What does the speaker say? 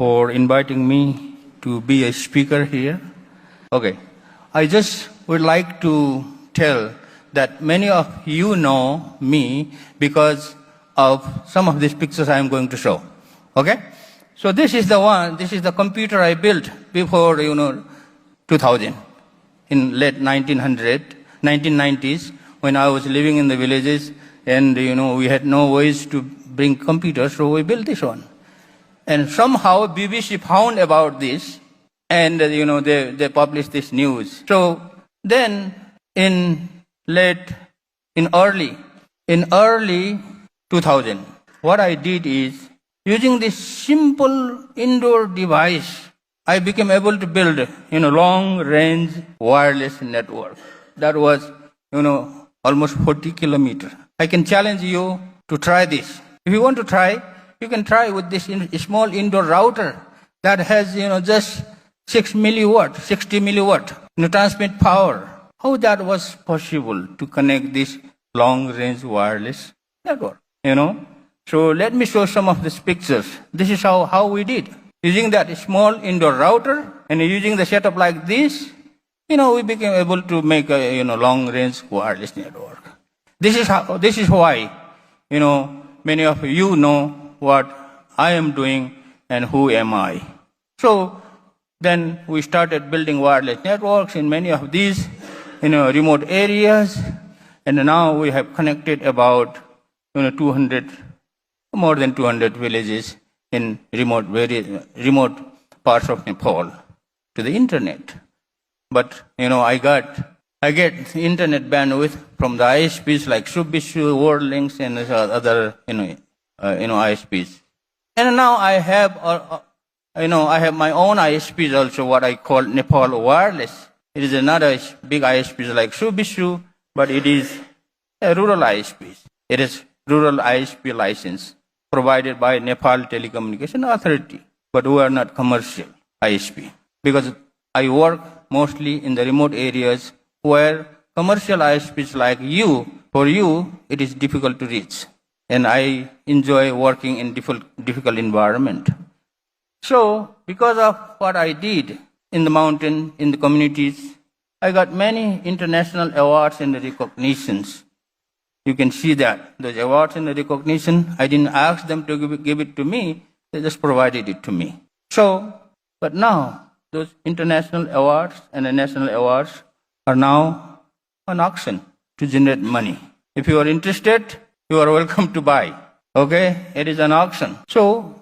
for inviting me to be a speaker here. Okay, I just would like to tell that many of you know me because of some of these pictures I am going to show. Okay? So this is the computer I built before, 2000, in late 1990s, when I was living in the villages and, we had no ways to bring computers, so we built this one. And somehow BBC found about this and, they published this news. So then in early 2000, what I did is, using this simple indoor device, I became able to build, long-range wireless network. That was, almost 40 kilometers. I can challenge you to try this. If you want to try, you can try with this small indoor router that has, just 60 milliwatt, transmit power. How that was possible to connect this long-range wireless network, So let me show some of these pictures. This is how we did. Using that small indoor router and using the setup like this, we became able to make a, long-range wireless network. This is why, many of you know what I am doing and who am I. So then we started building wireless networks in many of these, remote areas, and now we have connected about, more than 200 villages in remote parts of Nepal to the internet. But, I get internet bandwidth from the ISPs like Subishu, WorldLinks, and other, ISPs. And now I have my own ISPs also, what I call Nepal Wireless. It is another big ISPs like Subishu, but it is a rural ISP. It is rural ISP license provided by Nepal Telecommunication Authority. But we are not commercial ISP because I work mostly in the remote areas where commercial ISPs like you, for you, it is difficult to reach. And I enjoy working in difficult environment. So, because of what I did in the mountain, in the communities, I got many international awards and recognitions. You can see that. Those awards and recognition, I didn't ask them to give it to me, they just provided it to me. So, but now, those international awards and the national awards are now on auction to generate money. If you are interested, you are welcome to buy. Okay? It is an auction. So,